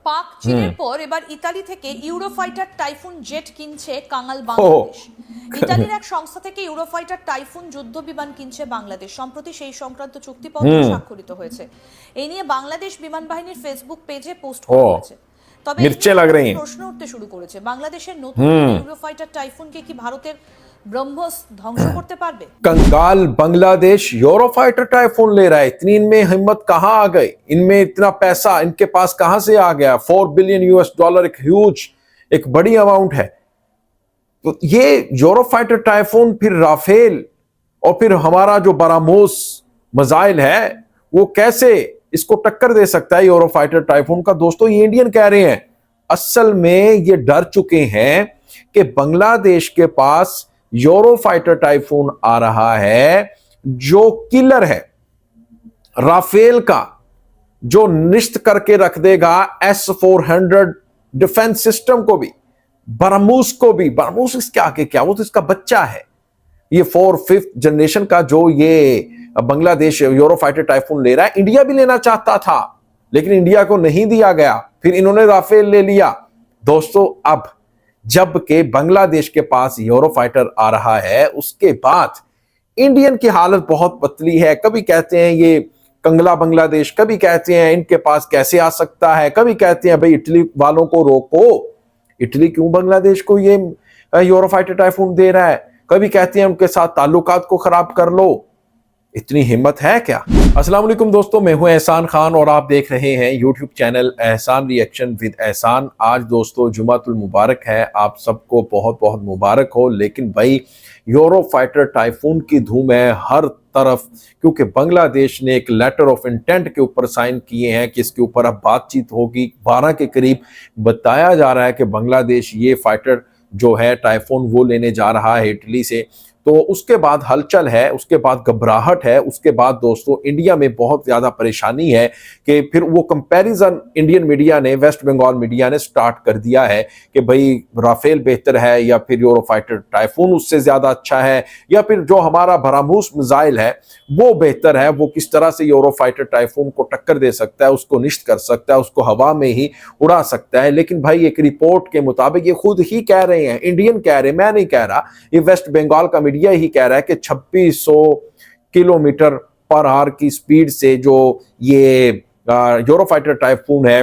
পাক চীনের পর এবার ইতালি থেকে ইউরোফাইটার টাইফুন জেট কিনছে কাঙাল বাংলাদেশ। ইতালির এক সংস্থা থেকে ইউরোফাইটার টাইফুন যুদ্ধ বিমান কিনছে বাংলাদেশ। সম্প্রতি সেই সংক্রান্ত চুক্তিপত্র স্বাক্ষরিত হয়েছে। এই নিয়ে বাংলাদেশ বিমান বাহিনীর ফেসবুক পেজে পোস্ট করা হয়েছে। তবে প্রশ্ন উঠতে শুরু করেছে, বাংলাদেশের নতুন ইউরোফাইটার টাইফুনকে কি ভারতের ব্রহ্মস ধ্বংস করতে পারবে? कंगाल बांग्लादेश यूरोफाइटर टाइफून ले रहा है। इतनी इनमें हिम्मत कहां आ गई? इनमें इतना पैसा इनके पास कहां से आ गया? $4 बिलियन एक ह्यूज, एक बड़ी अमाउंट है। तो ये यूरोफाइटर टाइफून, फिर राफेल और फिर हमारा जो बरामोस मिसाइल है, वो कैसे इसको टक्कर दे सकता है यूरोफाइटर टाइफून का? दोस्तों, ये इंडियन कह रहे हैं। असल में ये डर चुके हैं कि बांग्लादेश के पास यूरोफाइटर टाइफून आ रहा है जो किलर है, राफेल का, जो निश्चित करके रख देगा S-400 डिफेंस सिस्टम को भी, बरमूस को भी। बरमूस इसके आगे क्या, वो तो इसका बच्चा है। ये 4th जनरेशन का जो ये बांग्लादेश यूरोफाइटर टाइफून ले रहा है, इंडिया भी लेना चाहता था लेकिन इंडिया को नहीं दिया गया, फिर इन्होंने राफेल ले लिया। दोस्तों, अब जबकि बांग्लादेश के पास यूरोफाइटर आ रहा है, उसके बाद इंडियन की हालत बहुत पतली है। कभी कहते हैं ये कंगला बांग्लादेश, कभी कहते हैं इनके पास कैसे आ सकता है, कभी कहते हैं भाई इटली वालों को रोको, इटली क्यों बांग्लादेश को ये यूरोफाइटर टाइफून दे रहा है, कभी कहते हैं उनके साथ ताल्लुकात को खराब कर लो। इतनी हिम्मत है क्या? अस्सलाम वालेकुम दोस्तों, मैं हूं एहसान खान और आप देख रहे हैं यूट्यूब चैनल एहसान रिएक्शन विद एहसान। आज दोस्तों जुमातुल मुबारक है, आप सबको बहुत बहुत मुबारक हो। लेकिन भाई यूरोफाइटर टाइफून की धूम है हर तरफ, क्योंकि बांग्लादेश ने एक लेटर ऑफ इंटेंट के ऊपर साइन किए हैं कि इसके ऊपर अब बातचीत होगी। 12 के करीब बताया जा रहा है कि बांग्लादेश ये फाइटर जो है टाइफून वो लेने जा रहा है इटली से। तो उसके बाद हलचल है, उसके बाद घबराहट है, उसके बाद दोस्तों इंडिया में बहुत ज्यादा परेशानी है कि फिर वो कंपैरिजन इंडियन मीडिया ने, वेस्ट बंगाल मीडिया ने स्टार्ट कर दिया है कि भाई राफेल बेहतर है या फिर यूरोफाइटर टाइफून उससे ज्यादा अच्छा है, या फिर जो हमारा बरामूस मिसाइल है वो बेहतर है, वो किस तरह से यूरोफाइटर टाइफून को टक्कर दे सकता है, उसको निश्चित कर सकता है, उसको हवा में ही उड़ा सकता है। लेकिन भाई एक रिपोर्ट के मुताबिक, ये खुद ही कह रहे हैं, इंडियन कह रहे हैं, मैं नहीं कह रहा, ये वेस्ट बंगाल का मीडिया ही कह रहा है कि 2600 किलोमीटर पर आवर की स्पीड से जो ये यूरोफाइटर टाइफून है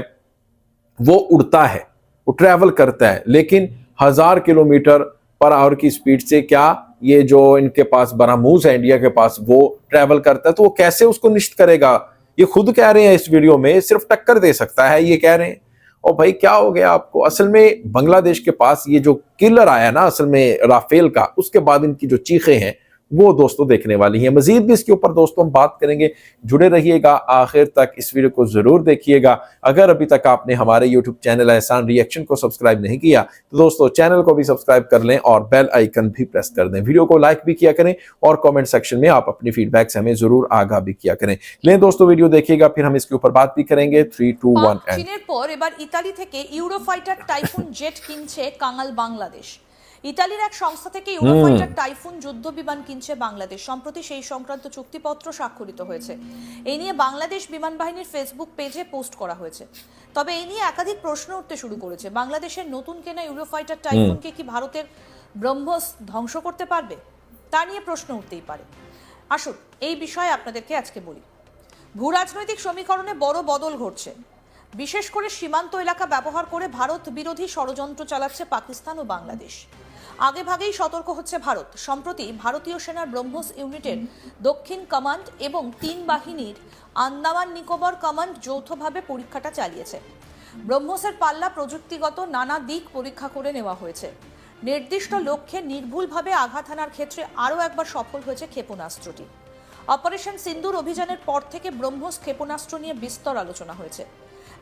वो उड़ता है, वो ट्रैवल करता है। लेकिन 1000 किलोमीटर पर आवर की स्पीड से क्या ये जो इनके पास बरामूस है इंडिया के पास, वो ट्रैवल करता है, तो वो कैसे उसको निश्चित करेगा? ये खुद कह रहे हैं इस वीडियो में, सिर्फ टक्कर दे सकता है ये कह रहे हैं। और भाई क्या हो गया आपको? असल में बांग्लादेश के पास ये जो किलर आया ना, असल में राफेल का, उसके बाद इनकी जो चीखें हैं वो दोस्तों देखने वाली हैं। मजीद भी इसके ऊपर दोस्तों हम बात करेंगे, जुड़े रहिएगा आखिर तक, इस वीडियो को जरूर देखिएगा। अगर अभी तक आपने हमारे यूट्यूब चैनल एहसान रिएक्शन को सब्सक्राइब नहीं किया तो दोस्तों चैनल को भी सब्सक्राइब कर लें और बेल आइकन भी प्रेस कर दें। वीडियो को लाइक भी किया करें और कॉमेंट सेक्शन में आप अपनी फीडबैक से हमें जरूर आगाह भी किया करें। लें दोस्तों, वीडियो देखिएगा, फिर हम इसके ऊपर बात भी करेंगे। 3, 2, 1 চীনের পর এবার ইতালি থেকে ইউরোফাইটার টাইফুন জেট কিনছে কাঙাল বাংলাদেশ। ইতালির এক সংস্থা থেকে ইউরোফাইটার টাইফুন যুদ্ধ বিমান কিনছে বাংলাদেশ। সম্প্রতি সেই সংক্রান্ত চুক্তিপত্র স্বাক্ষরিত হয়েছে। এই নিয়ে বাংলাদেশ বিমান বাহিনীর ফেসবুক পেজে পোস্ট করা হয়েছে। তবে এই নিয়ে একাধিক প্রশ্ন উঠতে শুরু করেছে, বাংলাদেশের নতুন কেনা ইউরোফাইটার টাইফুনকে কি ভারতের ব্রহ্মস ধ্বংস করতে পারবে? তা নিয়ে প্রশ্ন উঠতেই পারে। আসুন এই বিষয়ে আপনাদেরকে আজকে বলি। ভূরাজনৈতিক সমীকরণে বড় বদল ঘটছে। বিশেষ করে সীমান্ত এলাকা ব্যবহার করে ভারত বিরোধী ষড়যন্ত্র চালাচ্ছে পাকিস্তান ও বাংলাদেশ। আগেভাগেই সতর্ক হচ্ছে ভারত। সম্প্রতি ভারতীয় সেনার ব্রহ্মস ইউনিটের দক্ষিণ কমান্ড এবং 3 বাহিনীর আন্দামান নিকোবর কমান্ড যৌথভাবে পরীক্ষাটা চালিয়েছে। ব্রহ্মসের পাল্লা প্রযুক্তিগত নানা দিক পরীক্ষা করে নেওয়া হয়েছে। নির্দিষ্ট লক্ষ্যে নির্ভুলভাবে আঘাত হানার ক্ষেত্রে আরও একবার সফল হয়েছে ক্ষেপণাস্ত্রটি। অপারেশন সিন্দুর অভিযানের পর থেকে ব্রহ্মস ক্ষেপণাস্ত্র নিয়ে বিস্তর আলোচনা হয়েছে।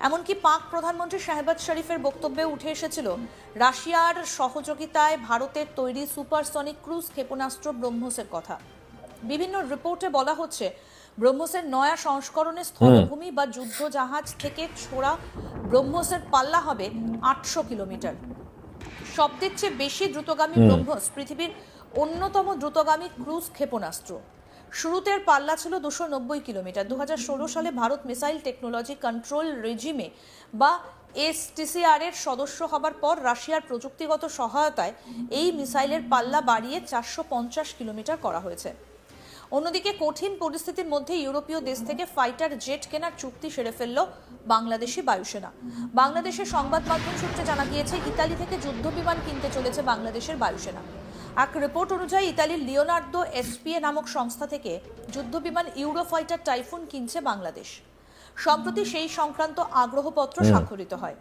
এমনকি পাক প্রধানমন্ত্রী শাহবাজ শরীফের বক্তব্যে উঠে এসেছিল রাশিয়ার সহযোগিতায় ভারতের তৈরি সুপারসনিক ক্রুজ ক্ষেপণাস্ত্র ব্রহ্মসের কথা। বিভিন্ন রিপোর্টে বলা হচ্ছে ব্রহ্মসের নয়া সংস্করণে স্থলভূমি বা যুদ্ধ জাহাজ থেকে ছোড়া ব্রহ্মসের পাল্লা হবে 800 কিলোমিটার। সবচেয়ে চেয়ে বেশি দ্রুতগামী ব্রহ্মস পৃথিবীর অন্যতম দ্রুতগামী ক্রুজ ক্ষেপণাস্ত্র। শুরুতের পাল্লা ছিল 290 কিলোমিটার। 2016 সালে ভারত মিসাইল টেকনোলজি কন্ট্রোল রেজিমে বা এসটিসিআর এর সদস্য হবার পর রাশিয়ার প্রযুক্তিগত সহায়তায় এই মিসাইলের পাল্লা বাড়িয়ে 450 কিলোমিটার করা হয়েছে। অন্যদিকে কঠিন পরিস্থিতির মধ্যে ইউরোপীয় দেশ থেকে ফাইটার জেট কেনার চুক্তি সেরে ফেলল বাংলাদেশি বায়ুসেনা। বাংলাদেশের সংবাদ মাধ্যম সূত্রে জানা গিয়েছে, ইতালি থেকে যুদ্ধ বিমান কিনতে চলেছে বাংলাদেশের বায়ুসেনা। এক রিপোর্ট অনুযায়ী ইতালির লিওনার্দো এসপিএ নামক সংস্থা থেকে যুদ্ধ বিমান ইউরোফাইটার টাইফুন কিনছে বাংলাদেশ। সম্প্রতি সেই সংক্রান্ত আগ্রহপত্র স্বাক্ষরিত হয়।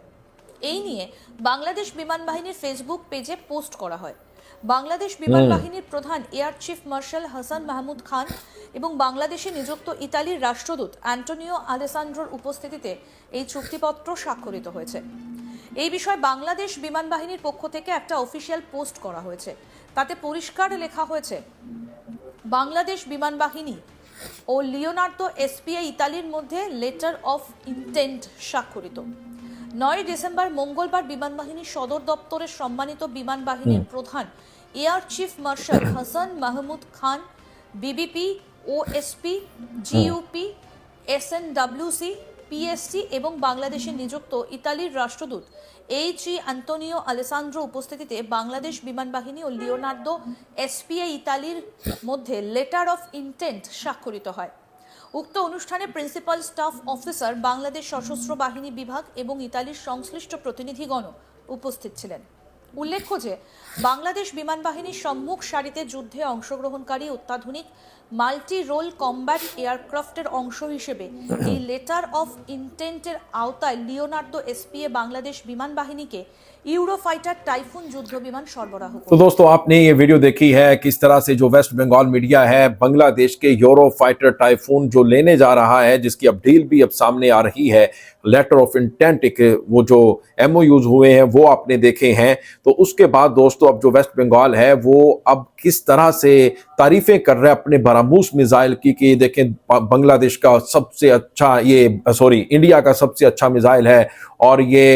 এই নিয়ে বাংলাদেশ বিমান বাহিনীর ফেসবুক পেজে পোস্ট করা হয়। বাংলাদেশ বিমান বাহিনীর প্রধান air chief marshal Hasan Mahmud Khan এবং বাংলাদেশে নিযুক্ত ইতালির রাষ্ট্রদূত অ্যান্টোনিও আলেসান্ড্রোর উপস্থিতিতে এই চুক্তিপত্র স্বাক্ষরিত হয়েছে। এই বিষয়ে বাংলাদেশ বিমান বাহিনীর পক্ষ থেকে একটা অফিসিয়াল পোস্ট করা হয়েছে। তাতে পরিষ্কার লেখা হয়েছে, বাংলাদেশ বিমান বাহিনী ও লিওনার্দো এসপিএ ইতালির মধ্যে লেটার অফ ইন্টেন্ট স্বাক্ষরিত। 9 ডিসেম্বর মঙ্গলবার বিমান বাহিনীর সদর দপ্তরের সম্মানিত বিমান বাহিনীর প্রধান air chief marshal Hasan Mahmud Khan, BBP, OSP, GUP, SNWC, PSC এবং বাংলাদেশে নিযুক্ত ইতালির রাষ্ট্রদূত এইচই অ্যান্টোনিও আলেসান্ড্রো উপস্থিতিতে বাংলাদেশ বিমান বাহিনী ও লিওনার্দো এসপিএ ইতালির মধ্যে লেটার অফ ইন্টেন্ট স্বাক্ষরিত হয়। উক্ত অনুষ্ঠানে প্রিন্সিপাল স্টাফ অফিসার, বাংলাদেশ সশস্ত্র বাহিনী বিভাগ এবং ইতালির সংশ্লিষ্ট প্রতিনিধিগণ উপস্থিত ছিলেন। উল্লেখ্য যে বাংলাদেশ বিমান বাহিনীর সম্মুখ সারিতে যুদ্ধে অংশগ্রহণকারী অত্যাধুনিক মাল্টি রোল কমব্যাট এয়ারক্রাফটের অংশ হিসেবে এই লেটার অফ ইন্টেন্টের আওতায় লিওনার্দো এসপিএ বাংলাদেশ বিমান বাহিনীকে ইউরোফाइटर टाइफून युद्ध विमान सरबराह। तो दोस्तों, आपने ये वीडियो देखी है किस तरह से जो वेस्ट बंगाल मीडिया है बांग्लादेश के यूरोफाइटर टाइफून जो लेने जा रहा है, जिसकी अब डील भी अब सामने आ रही है, लेटर ऑफ इंटेंट एक वो जो एमओयूज हुए हैं वो आपने देखे हैं। तो उसके बाद दोस्तों अब जो वेस्ट बंगाल है वो अब किस तरह से तारीफें कर रहे हैं अपने बरामूस मिसाइल की कि देखें बांग्लादेश का सबसे अच्छा इंडिया का सबसे अच्छा मिसाइल है और ये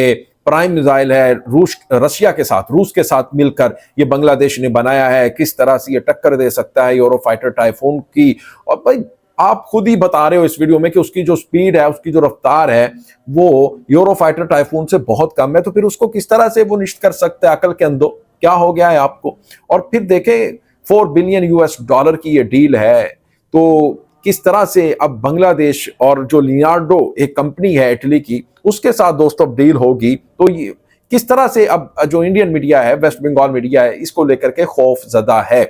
प्राइम मिसाइल है रूस के साथ मिलकर ये बांग्लादेश ने बनाया है। किस तरह से ये टक्कर दे सकता है यूरोफाइटर टाइफून की। और भाई आप खुद ही बता रहे हो इस वीडियो में कि उसकी जो स्पीड है, उसकी जो रफ्तार है वो यूरोफाइटर टाइफून से बहुत कम है। तो फिर उसको किस तरह से वो निश्चित कर सकते हैं? अकल के अंदर क्या हो गया है आपको? और फिर देखें $4 बिलियन की ये डील है। तो किस तरह से अब बांग्लादेश और जो लियोनार्डो एक कंपनी है इटली की, उसके साथ दोस्तों डील होगी। तो ये किस तरह से अब जो इंडियन मीडिया है, वेस्ट बंगाल मीडिया है, इसको लेकर के खौफ ज़दा है।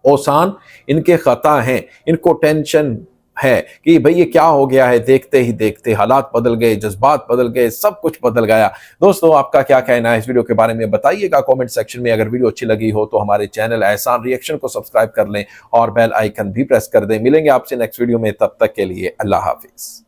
ओसान इनके खता हैं, इनको टेंशन है कि भाई ये क्या हो गया है। देखते ही देखते हालात बदल गए, जज्बात बदल गए, सब कुछ बदल गया। दोस्तों, आपका क्या कहना है इस वीडियो के बारे में बताइएगा कमेंट सेक्शन में। अगर वीडियो अच्छी लगी हो तो हमारे चैनल एहसान रिएक्शन को सब्सक्राइब कर लें और बेल आइकन भी प्रेस कर दें। मिलेंगे आपसे नेक्स्ट वीडियो में, तब तक के लिए अल्लाह हाफिज।